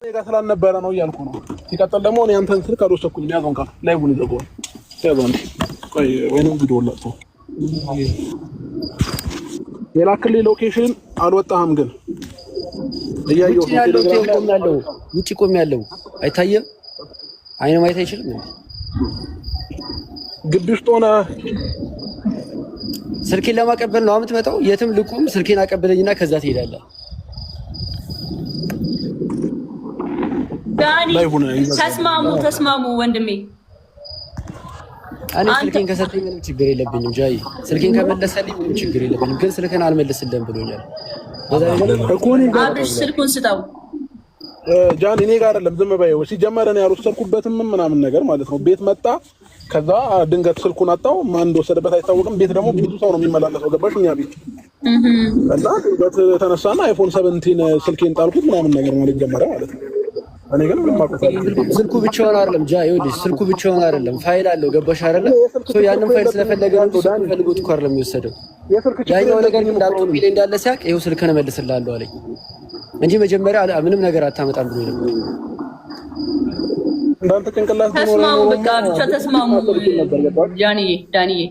ጋር ስላልነበረ ነው እያልኩ ነው። ሲቀጥል ደግሞ እኔ አንተን ስልክ አልወሰድኩም። ያዘውን ካል ላይቡን ይዘጋዋል። ያዘውን ቆይ ወይንም ቪዲዮ ላጥቶ የላክልኝ ሎኬሽን አልወጣህም ግን እያየሁ ነው። ውጪ ቆሜያለሁ። አይታየም? አይነ ማየት አይችልም። ግቢ ውስጥ ሆነ ስልኬን ለማቀበል ነው የምትመጣው። የትም ልቁም ስልኬን አቀበለኝና ከዛ ትሄዳለህ። ዳኒ ተስማሙ ወንድሜ። እኔ ስልኬን ከሰጠኝ ምንም ችግር የለብኝም። ጃይ ስልኬን ከመለሰልኝ ምንም ችግር የለብኝም። ግን ስልኬን አልመለስልህም ብሎኛል። አብርሽ ስልኩን ስጠው። ጃኒ እኔ ጋር አይደለም ዝም በይው። ሲጀመር እኔ ያልወሰድኩበትም ምናምን ነገር ማለት ነው። ቤት መጣ፣ ከዛ ድንገት ስልኩን አጣው። ማን እንደወሰደበት አይታወቅም። ቤት ደግሞ ብዙ ሰው ነው የሚመላለሰው። ገባሽ? እኛ ቤት እና ድንገት ተነሳና አይፎን 17 ስልኬን ጣልኩት ምናምን ነገር ማለት ጀመረ ማለት ነው። እኔ ግን ምንም አቆጣኝ ስልኩ ብቻውን አይደለም ጃ ይኸውልሽ፣ ስልኩ ብቻውን አይደለም ፋይል አለው። ገባሽ አይደለ? ያንን ፋይል ስለፈለገ ነው ስልኩን ፈልጎት እኮ አይደለም የሚወሰደው። ያኛው ነገር ግን እንዳልኩ ቢል እንዳለ ሲያቅ ይኸው ስልክህን እመልስልሃለሁ አለኝ እንጂ መጀመሪያ ምንም ነገር አታመጣም ብሎ ነበር። እንዳንተ ጭንቅላት ተስማሙ፣ በቃ ብቻ ተስማሙ። ዳኒዬ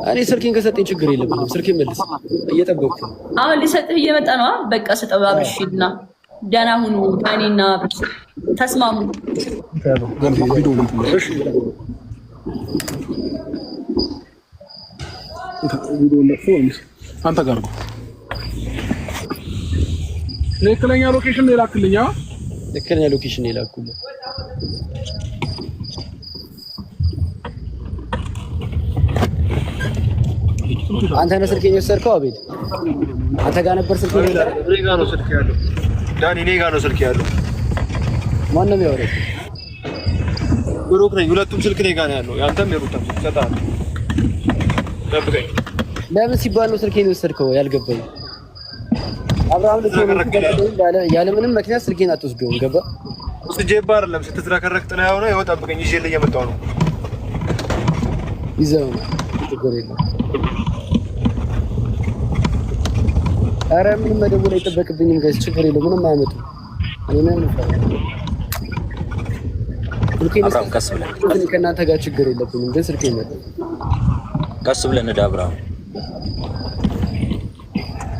እኔ ስልኬን ከሰጠኝ ችግር የለብኝም። ስልኬን መልስ፣ እየጠበቅኩ ነው። አሁን ሊሰጥህ እየመጣ ነው። በቃ ስጠው አብርሽና ደህና ሁኑ። ዳኒና አብርሽ ተስማሙ። አንተ ጋር ነው ትክክለኛ ሎኬሽን የላክልኝ። ትክክለኛ ሎኬሽን የላኩልኝ አንተ ነህ ስልኬን የወሰድከው? አቤል አንተ ጋር ነበር ስልኬን? እኔ ጋር ነው ስልክ ያለው። ዳኒ እኔ ጋር ነው ስልክ ያለው። ማን ነው የሚያወራው? ብሩክ ነኝ። ሁለቱም ስልክ እኔ ጋር ነው ያለው። ያንተም የሩታም ስልክ ሰጣህ። ጠብቀኝ። ለምን ሲባል ነው ስልኬን የወሰድከው? ያልገባኝ አብርሃም ያለ ምንም ምክንያት ስልኬን አትወስደውም። ገባ? ወስጄብህ አይደለም ስትዝረከረክ ጥላ ያው ነው። ይኸው ጠብቀኝ፣ ይዤልህ እየመጣሁ ነው። ይዘው ነው ችግር የለም። ኧረ ምንም መደወል አይጠበቅብኝም ጋይስ፣ ችግር የለም። ምንም አያመጡም። እኔ ምንም አብርሃም ቀስ ብለን ከእናንተ ጋር ችግር የለብኝም፣ ግን ስልኬን መጣ። ቀስ ብለን እንደ አብርሃም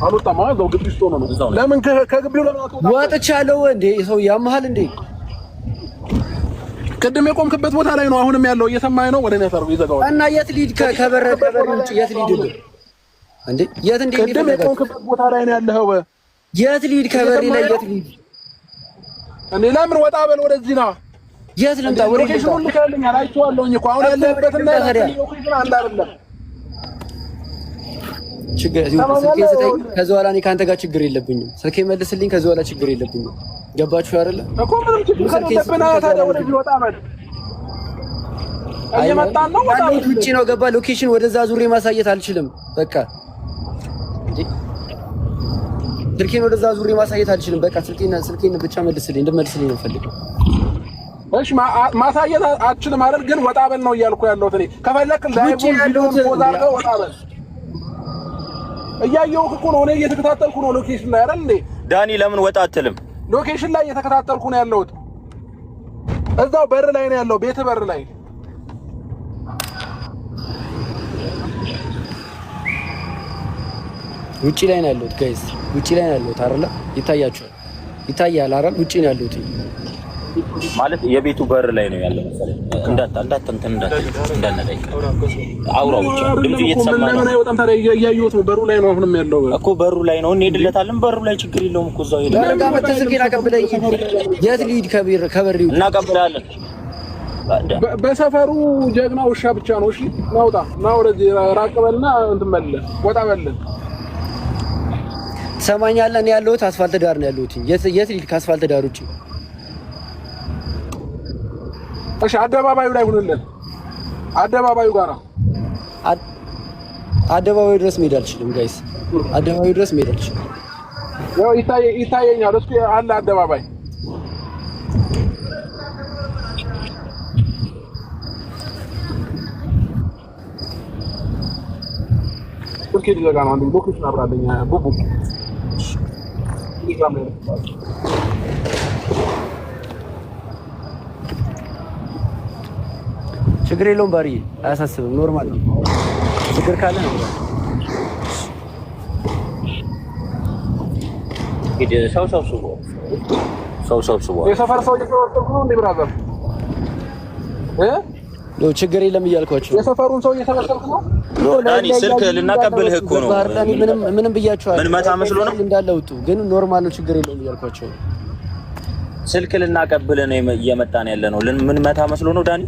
አልወጣም። አዎ ግቢ ውስጥ ሆኖ ነው። ለምን ከግቢው ለምን አትወጣም? ወጥቻለሁ እንዴ? ሰው ያመሃል እንዴ? ቅድም የቆምክበት ቦታ ላይ ነው አሁንም ያለው። እየሰማኸኝ ነው? ወደ እኔ ታርጉ ይዘጋው እና የት ሊድ ከበር ውጭ የት ሊድ እንዴ? የት እንዴ? ቅድም የቆምክበት ቦታ ላይ ነው ያለኸው። የት ሊድ ከበር ላይ የት ሊድ? እኔ ለምን ወጣ በል ወደዚህ ና። የት ልምጣ? ወደ ሎኬሽኑ ሁሉ ከልኛል አይቼዋለሁኝ እኮ አሁን ያለህበትና ሎኬሽን አንድ አይደለም። ችግር ስልኬን ስጠኝ። ከዛ በኋላ እኔ ከአንተ ጋር ችግር የለብኝም። ስልኬን መልስልኝ። ከዛ በኋላ ችግር የለብኝም። ገባችሁ አይደለ? እኮ ምንም ችግር የለብንም። ታዲያ ወደዚህ ወጣ በል። እየመጣን ነው። ወጣ በል። ውጪ ነው። ገባ? ሎኬሽን ወደዛ ዙሬ ማሳየት አልችልም። በቃ ስልኬን ወደዛ ዙሬ ማሳየት አልችልም። በቃ ስልኬን ብቻ መልስልኝ። እንድመልስልኝ ነው ፈልገው። እሺ ማሳየት አልችልም አይደል? ግን ወጣ በል ነው እያልኩ ያለሁት እኔ። ከፈለክ ላይቡን ቪዲዮን ፖዝ አድርገው ወጣ በል። እያየሁህ እኮ ነው። እኔ እየተከታተልኩ ነው ሎኬሽን ላይ አይደል እንዴ? ዳኒ ለምን ወጣ አትልም? ሎኬሽን ላይ እየተከታተልኩ ነው ያለሁት። እዛው በር ላይ ነው ያለው፣ ቤት በር ላይ። ውጪ ላይ ነው ያለሁት ጋይስ፣ ውጪ ላይ ነው ያለሁት አይደል? ይታያችኋል? ይታያል አይደል? ውጪ ነው ያለሁት ማለት የቤቱ በር ላይ ነው ያለው መሰለኝ። እንዳትነጠይቅ አውራው ብቻ ድምፁ እየተሰማ ነው። ለምን አይወጣም ታዲያ? እያየሁት ነው። በሩ ላይ ነው አሁንም ያለው እኮ በሩ ላይ ነው። እንሄድለታለን። በሩ ላይ ችግር የለውም እኮ እዛው ሄደን ለረጋ መተህ ስልኬን አቀብለኝ። የት ልሂድ? ከበሪው እናቀብላለን። በሰፈሩ ጀግና ውሻ ብቻ ነው። እሺ ናውጣ ና ወደዚህ ራቅ በልና እንትን በል ወጣ በል። ትሰማኛለህ? እኔ ያለሁት አስፋልት ዳር ነው ያለሁት። የት ልሂድ ከአስፋልት ዳር ውጪ? እሺ አደባባዩ ላይ ሁንልን። አደባባዩ ጋር አደባባዩ ድረስ መሄድ አልችልም ጋይስ። አደባባዩ ድረስ መሄድ አልችልም። ያው ይታየኛል። እስኪ አለ አደባባይ እስኪ ዲዛጋ ነው አንዱ ሎኬሽን አብራለኛ ቡቡ ችግር የለውም ባሪ አያሳስብም ኖርማል ነው ችግር ካለ ነው እንግዲህ ሰው የሰፈር ሰው እየተወሰድኩ ነው እንዴ ብራዘር ነው ችግር የለም እያልኳቸው የሰፈሩን ሰው እየተወሰድኩ ነው ዳኒ ስልክ ልናቀብልህ እኮ ነው ምንም ብያቸዋለሁ ምን መታ መስሎ ነው እንዳለውጡ ግን ኖርማል ነው ችግር የለውም እያልኳቸው ስልክ ልናቀብልህ ነው እየመጣን ያለ ነው ምን መታ መስሎ ነው ዳኒ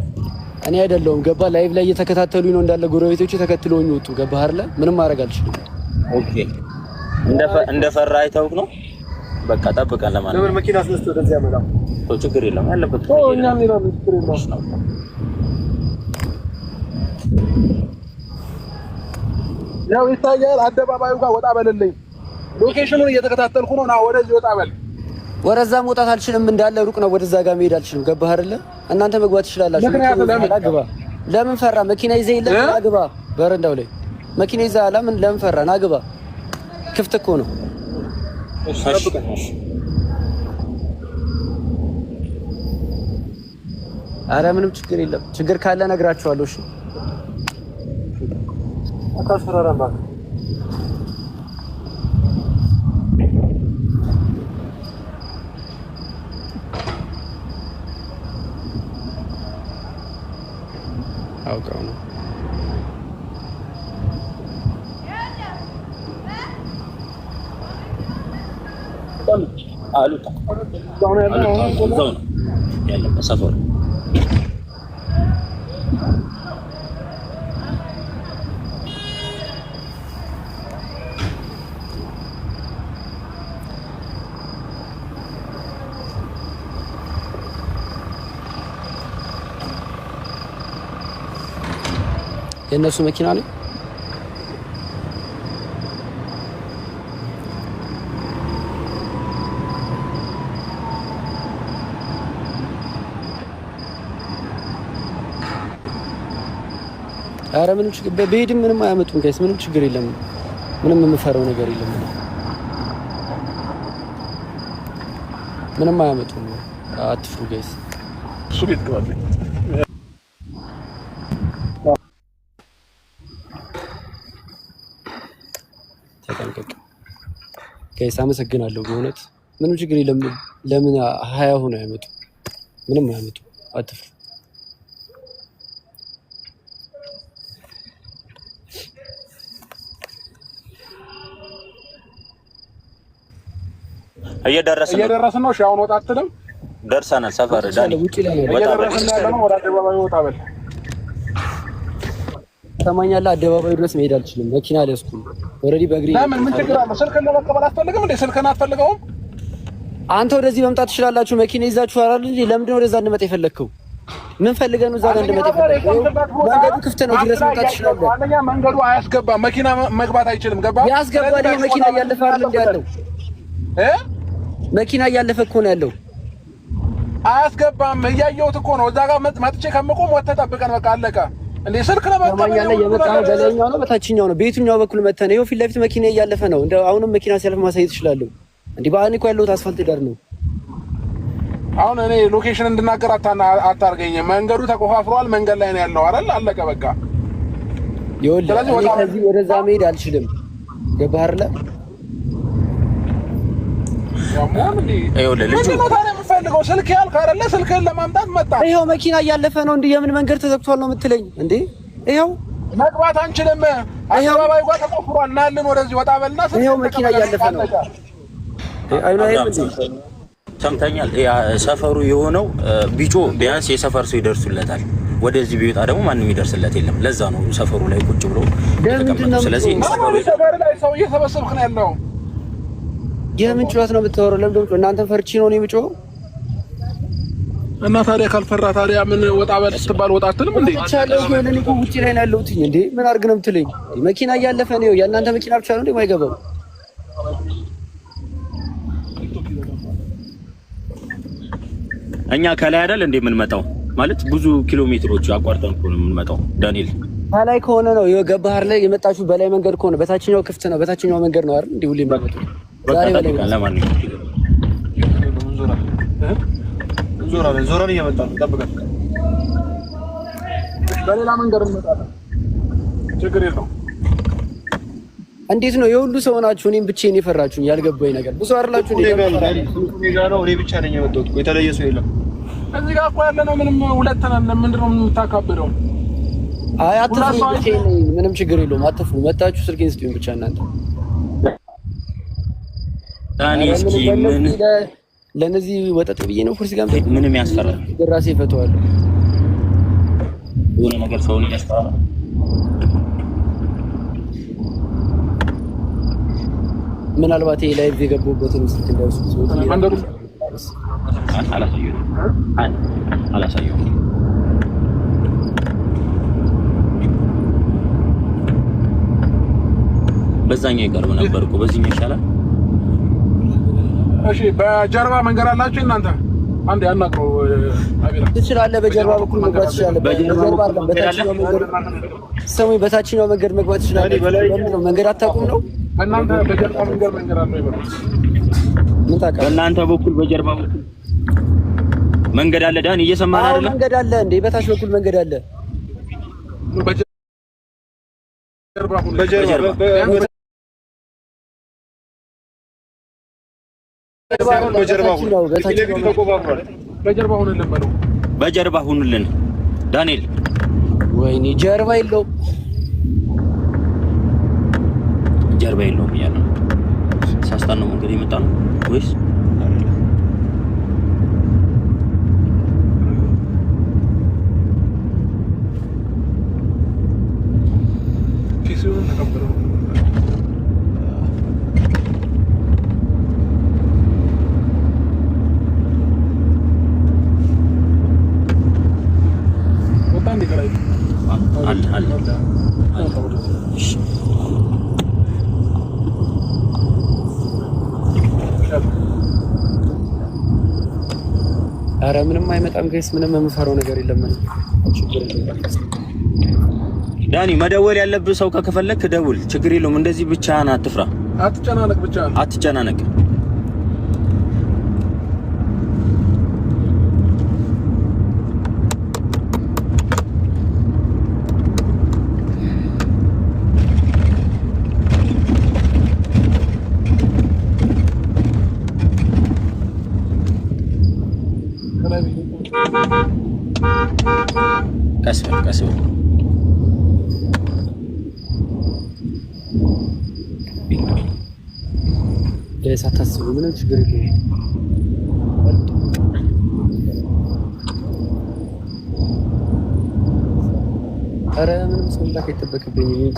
እኔ አይደለሁም ገባ ላይቭ ላይ እየተከታተሉኝ ነው እንዳለ ጎረቤቶቼ ተከትለውኝ ወጡ ገባህ አይደለ ምንም ማድረግ አልችልም ኦኬ እንደፈራ አይተውክ ነው በቃ ጠብቀን ለማለት ለምን መኪና አስነስተው ወደዚህ ያመጣው ችግር የለም ያለበት እኛም ይላል ችግር የለም ያው ይታያል አደባባዩ ጋር ወጣ በልልኝ ሎኬሽኑን እየተከታተልኩ ነው ና ወደዚህ ወጣ በል ወረዛ መውጣት አልችልም እንዳለ ሩቅ ነው ወደዛ ጋር መሄድ አልችልም ገባህ አይደለ እናንተ መግባት ትችላላችሁ ግባ ለምን ፈራ መኪና ይዘህ የለም ናግባ በረንዳው ላይ መኪና ይዘህ ለምን ፈራ ናግባ ክፍት እኮ ነው እሺ አረ ምንም ችግር የለም ችግር ካለ ነግራችኋለሁ እሺ አታስፈራራም አውቀው ነው አሉታ ነው ያለበት ሰፈር የነሱ መኪና ነው አረ ምንም ችግር በቤድም ምንም አያመጡም ጋይስ ምንም ችግር የለም ምንም የምፈራው ነገር የለም ምንም አያመጡም አትፍሩ ጋይስ እሱ ቤት ገባለኝ ተጠንቀቅ ጋይስ አመሰግናለሁ በእውነት ምንም ችግር የለም ለምን 20 ሆነ ያመጡ ምንም አያመጡ አትፍሩ እየደረስን ነው እሺ አሁን ወጣ አትልም ደርሰናል ሰፈር ዳኒ እየደረስን ያለነው ወደ አደባባዩ ወጣ በል ሰማኛለህ አደባባዩ ድረስ መሄድ አልችልም መኪና አልያዝኩም ኦሬዲ በእግሬ ለምን ምን ችግር አለው ስልክህን ለመቀበል አትፈልግም እንዴ ስልክህን አትፈልገውም አንተ ወደዚህ መምጣት ትችላላችሁ መኪና ይዛችሁ አይደል እንዴ ለምንድን ነው ወደዛ እንመጣ የፈለግከው ምን ፈልገህ ነው እዛ ጋር እንድመጣ የፈለግከው መንገዱ ክፍት ነው ድረስ መምጣት ትችላለህ አንደኛ መንገዱ አያስገባም መኪና መግባት አይችልም ገባ ያስገባል ይሄ መኪና እያለፈ አይደል እንዴ ያለው መኪና እያለፈ እኮ ነው ያለው አያስገባም እያየሁት እኮ ነው እዛ ጋር መጥቼ ከመቆም ወጥተህ ጠብቀን በቃ አለቀ እንዴ ስልክ ለመቀበል የመጣው በላይኛው ነው በታችኛው ነው በየትኛው በኩል መተህ ነው ይኸው ፊት ለፊት መኪና እያለፈ ነው እንደ አሁንም መኪና ሲያልፍ ማሳየት እችላለሁ እንዴ ባኒ እኮ ያለሁት አስፋልት ዳር ነው አሁን እኔ ሎኬሽን እንድናገር አታርገኝ መንገዱ ተቆፋፍሯል መንገድ ላይ ነው ያለው አይደል አለቀ በቃ ይኸውልህ ከዚህ ወደዛ መሄድ አልችልም ገባህ አይደል ይኸውልህ ልጅ ነው ታዲያ የምፈልገው ስልክ ያልክ አይደለ ስልክህን ለማምጣት መጣ ይኸው መኪና እያለፈ ነው እንዴ የምን መንገድ ተዘግቷል ነው የምትለኝ እንዴ ይኸው መግባት አንችልም አደባባዩ ጋር ተቆፍሯል ናልን ወደዚህ ወጣ በልና ይኸው መኪና እያለፈ ነው አይናይም እንዴ ሰምተኛል ሰፈሩ የሆነው ቢጮ ቢያንስ የሰፈር ሰው ይደርሱለታል ወደዚህ ቢወጣ ደግሞ ማንም ይደርስለት የለም ለዛ ነው ሰፈሩ ላይ ቁጭ ብሎ ተቀምጠው ስለዚህ ሰፈሩ ላይ ሰው እየሰበሰብክ ነው ያለው የምን ጩኸት ነው የምታወራው ለምን እናንተ ፈርቺ ነው የሚጮኸው እና ታዲያ ካልፈራ ታዲያ ምን ወጣ በል ስትባል ወጣ አትልም እንዴ ቻለው ግን እኔ ውጪ ላይ ነው ያለሁት እንዴ ምን አድርግ ነው የምትለኝ መኪና እያለፈ ነው የእናንተ መኪና ብቻ ነው እንዴ ማይገባው እኛ ከላይ አይደል እንዴ የምንመጣው ማለት ብዙ ኪሎ ሜትሮች አቋርጠን እኮ ነው የምንመጣው ዳንኤል ከላይ ከሆነ ነው የገባህር ላይ የመጣችሁ በላይ መንገድ ከሆነ በታችኛው ክፍት ነው በታችኛው መንገድ ነው አይደል እንዴ ሁሌ ማለት ዛሬ በላይ ለማንኛውም ዞራን እየመጣ ነው ጠብቀን በሌላ መንገድ እንመጣለን። ችግር የለውም። እንዴት ነው የሁሉ ሰው ናችሁ? እኔም ብቻዬን የፈራችሁኝ ያልገባኝ ነገር ብዙ አይደላችሁ። እኔ ብቻ ነኝ የመጣሁት። የተለየ ሰው የለም እዚህ ጋር እኮ ያለ ነው። ምንም ሁለት ነን። ምንድን ነው የምታካብደው? አይ አትፍሩ፣ ብቻዬን ነኝ። ምንም ችግር የለውም። አትፍሩ። መጣችሁ ስልኬን ስጡኝ ብቻ እናንተ። ዳኒ እስኪ ምን ለነዚህ ወጠጥ ብዬ ነው ኩርሲ ጋር ምንም ያስፈራል። ራሴ ፈተዋለሁ። የሆነ ነገር ሰውን ያስፈራል። ምናልባት ይሄ ላይቭ የገባሁበትን ስልክ እንዳይወስዱ ሰዎች አላሳየሁም። በዛኛው ይቀርብ ነበር እኮ በዚህኛው ይሻላል። እሺ በጀርባ መንገድ አላችሁ እናንተ? አንዴ አናግረው አቤላ። ትችላለህ። በጀርባ በኩል መግባት ትችላለህ። በጀርባ አይደለም በታችኛው መንገድ ሰሙኝ። በታችኛው መንገድ መግባት ትችላለህ። ለምን ነው መንገድ አታውቁም ነው? እናንተ በጀርባ መንገድ አለው ይበሉ። ምን ታውቃለህ? በእናንተ በኩል በጀርባ በኩል መንገድ አለ። ዳን እየሰማን አይደለም? መንገድ አለ እንዴ? በታች በኩል መንገድ አለ። በጀርባ ሁኑልን ዳንኤል። ወይኔ ጀርባ የለውም፣ ጀርባ የለውም እያለ ነው። ሳስታን ነው መንገድ የመጣ ነው ወይስ ኧረ ምንም አይመጣም ጋይስ። ምንም የምፈራው ነገር የለም። ችግር የለም ዳኒ። መደወል ያለብህ ሰው ከፈለክ ደውል፣ ችግር የለውም። እንደዚህ ብቻህን አትፍራ፣ አትጨናነቅ፣ ብቻህን አትጨናነቅ። ቀስ በል ጋይስ፣ አታስቡ፣ ምንም ችግር የለም። ኧረ ምንም ሰው ላክ አይጠበቅብኝም።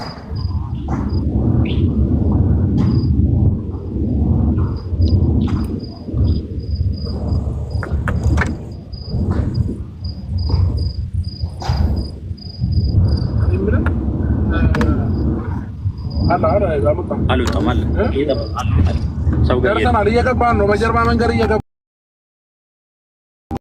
አልወጣም አለ። ሰው ጋር እየገባን ነው። በጀርባ መንገድ እየገባን